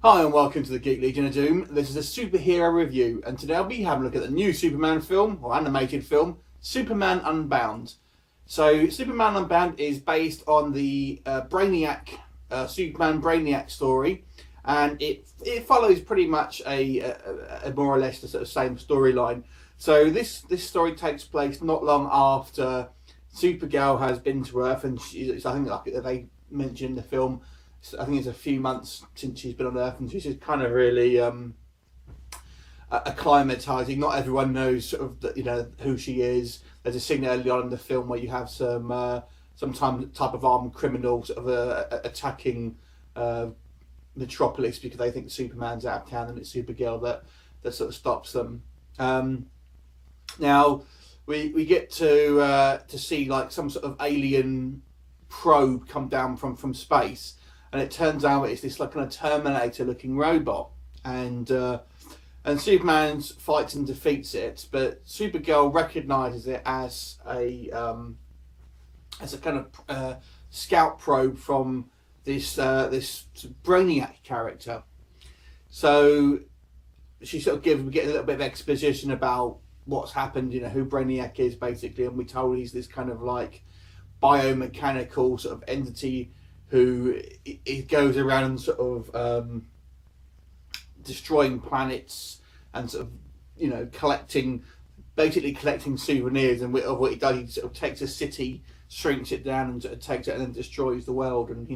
Hi and welcome to the Geek Legion of Doom. This is a superhero review, and today I'll be having a look at the new Superman film, or animated film, Superman Unbound. So Superman Unbound is based on the Superman Brainiac story, and it follows pretty much a more or less the sort of same storyline. So this story takes place not long after Supergirl has been to Earth, and I think like they mentioned in the film, I think it's a few months since she's been on Earth, and she's just kind of really acclimatizing. Not everyone knows sort of who she is. There's a scene early on in the film where you have some type of armed criminal sort of attacking Metropolis because they think Superman's out of town, and it's Supergirl that sort of stops them. Now we get to see like some sort of alien probe come down from space. And it turns out it's this like kind of Terminator-looking robot, and Superman fights and defeats it, but Supergirl recognises it as a kind of scout probe from this Brainiac character. So she sort of we get a little bit of exposition about what's happened, who Brainiac is basically, and we're told he's this kind of like biomechanical sort of entity who it goes around sort of destroying planets and sort of collecting souvenirs, and what he does, he sort of takes a city, shrinks it down, and sort of takes it and then destroys the world. And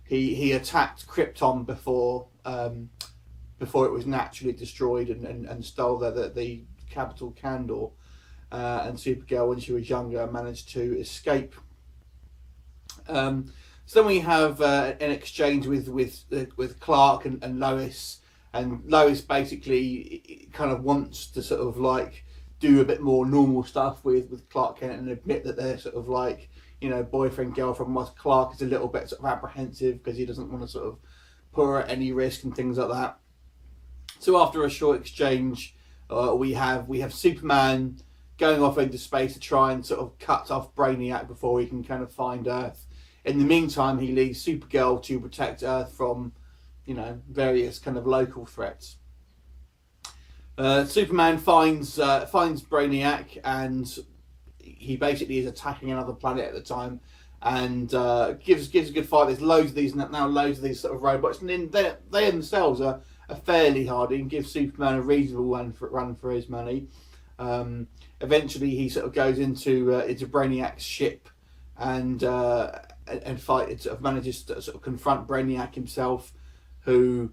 he attacked Krypton before it was naturally destroyed, and stole the capital Kandor, and Supergirl, when she was younger, managed to escape. So then we have an exchange with Clark and Lois, and Lois basically kind of wants to sort of like do a bit more normal stuff with Clark Kent and admit that they're sort of like boyfriend girlfriend. Whilst Clark is a little bit sort of apprehensive because he doesn't want to sort of put her at any risk and things like that. So after a short exchange, we have Superman going off into space to try and sort of cut off Brainiac before he can kind of find Earth. In the meantime, he leaves Supergirl to protect Earth from, various kind of local threats. Superman finds Brainiac, and he basically is attacking another planet at the time, and gives a good fight. There's loads of these sort of robots, and then they themselves are fairly hardy and give Superman a reasonable run for his money. Eventually, he sort of goes into Brainiac's ship, and fight. Sort of manages to sort of confront Brainiac himself, who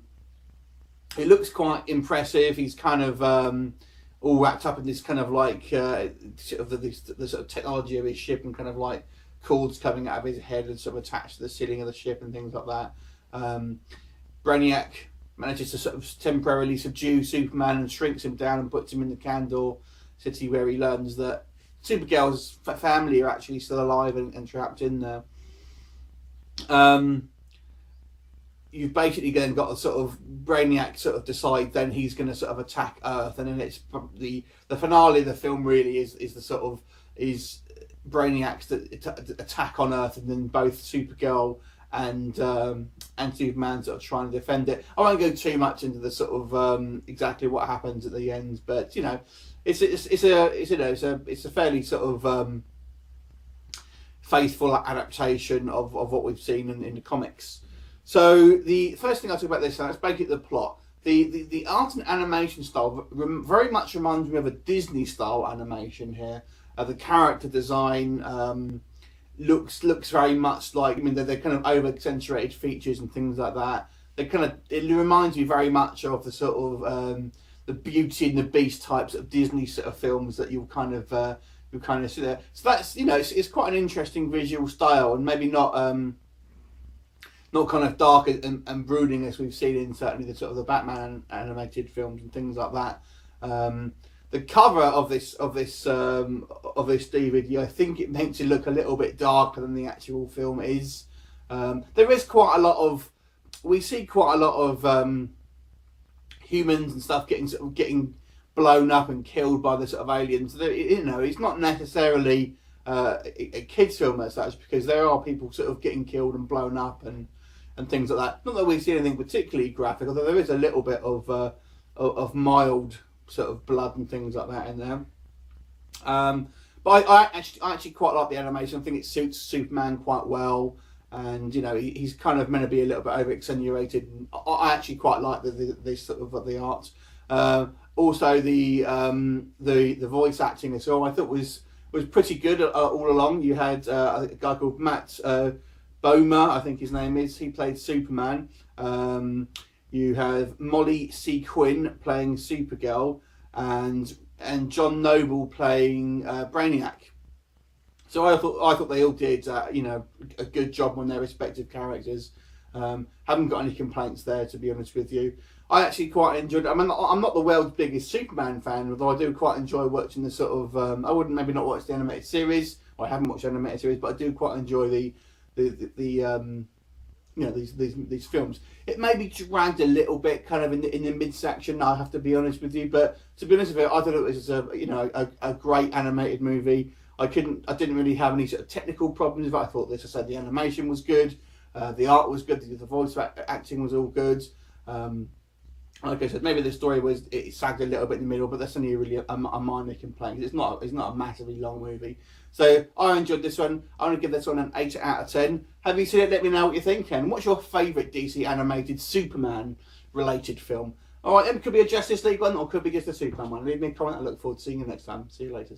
looks quite impressive. He's kind of all wrapped up in this kind of like sort of the sort of technology of his ship, and kind of like cords coming out of his head and sort of attached to the ceiling of the ship and things like that. Brainiac manages to sort of temporarily subdue Superman and shrinks him down and puts him in the Kandor city, where he learns that Supergirl's family are actually still alive and trapped in there. You've basically then got a sort of Brainiac sort of decide then he's going to sort of attack Earth, and then it's probably the finale of the film really is Brainiac's attack on Earth, and then both Supergirl and Superman sort of trying to defend it. I won't go too much into the sort of exactly what happens at the end, but it's a fairly sort of faithful adaptation of what we've seen in the comics. So the first thing I'll talk about this now is basically the plot. The art and animation style very much reminds me of a Disney style animation here. The character design looks very much like, they're kind of over accentuated features and things like that. It reminds me very much of the sort of the Beauty and the Beast types of Disney sort of films that you'll kind of see there. So that's it's quite an interesting visual style, and maybe not kind of dark and brooding as we've seen in certainly the sort of the Batman animated films and things like that. The cover of this DVD, I think it makes it look a little bit darker than the actual film is. There is we see quite a lot of humans and stuff getting blown up and killed by the sort of aliens. It's not necessarily a kids film as such, because there are people sort of getting killed and blown up and and things like that. Not that we see anything particularly graphic, although there is a little bit of mild sort of blood and things like that in there. But I actually quite like the animation. I think it suits Superman quite well, and you know he's kind of meant to be a little bit over accentuated. I actually quite like the sort of the art. Also the voice acting as well, I thought was pretty good all along. You had a guy called Matt Bomer, I think his name is. He played Superman. You have Molly C. Quinn playing Supergirl, and John Noble playing Brainiac. So I thought they all did you know, a good job on their respective characters. Haven't got any complaints there, to be honest with you. I actually quite enjoyed it. I mean, I'm not the world's biggest Superman fan, although I do quite enjoy watching the sort of. I wouldn't maybe not watch the animated series. I haven't watched the animated series, but I do quite enjoy the you know, these films. It may be dragged a little bit, kind of in the midsection. I have to be honest with you, but to be honest with you, I thought it was a great animated movie. I didn't really have any sort of technical problems. But I thought I said the animation was good, the art was good, the voice acting was all good. Like I said, maybe the story it sagged a little bit in the middle, but that's only really a minor complaint. It's not a massively long movie. So I enjoyed this one. I'm going to give this one an 8 out of 10. Have you seen it? Let me know what you think. And what's your favourite DC animated Superman related film? All right, it could be a Justice League one, or could be just a Superman one. Leave me a comment. I look forward to seeing you next time. See you later.